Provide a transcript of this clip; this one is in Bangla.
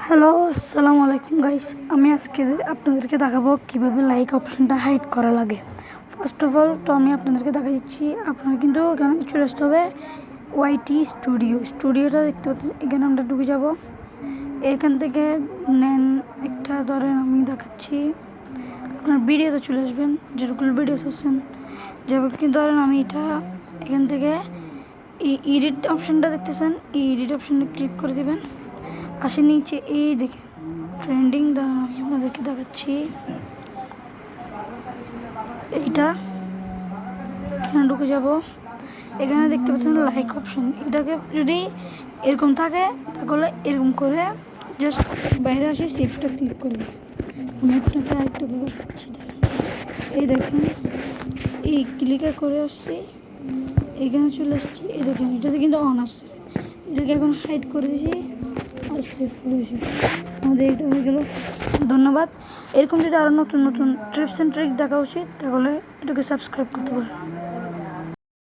হ্যালো, আসসালামু আলাইকুম গাইস। আমি আজকে আপনাদেরকে দেখাবো কিভাবে লাইক অপশনটা হাইড করা লাগে। ফার্স্ট অফ অল তো আমি আপনাদেরকে দেখা দিচ্ছি। আপনারা কিন্তু এখানে চলে আসতে হবে ওয়াইটি স্টুডিওটা দেখতে পাচ্ছেন। এখানে আমরা ঢুকে যাব। এখান থেকে নেন একটা, ধরেন আমি দেখাচ্ছি, আপনার ভিডিওতে চলে আসবেন, যেগুলো ভিডিও আছেন যেমন কি ধরেন আমি এটা এখান থেকে এই এডিট অপশনটা দেখতেছেন, এই এডিট অপশনটা ক্লিক করে দেবেন। আসে নিচে এই দেখেন ট্রেন্ডিং, দাঁড়ান আমি আপনাদেরকে দেখাচ্ছি। এইটা এখানে ঢুকে যাব। এখানে দেখতে পাচ্ছেন লাইক অপশন, এটাকে যদি এরকম থাকে তাহলে এরকম করে জাস্ট বাইরে আসি, সেভটা ক্লিক করে দেবেন। আমি আপনাকে আরেকটা দেখাচ্ছি। এই দেখেন এই ক্লিকে করে আসছি, এখানে চলে আসছি। এই দেখেন এটাতে কিন্তু অন আসছে, এটাকে এখন হাইড করে দিয়েছি আর সেভ করে দিয়েছি। আমাদের এটা হয়ে গেল। ধন্যবাদ। এরকম যদি আরও নতুন নতুন টিপস অ্যান্ড ট্রিক দেখা উচিত তাহলে এটাকে সাবস্ক্রাইব করতে পারেন।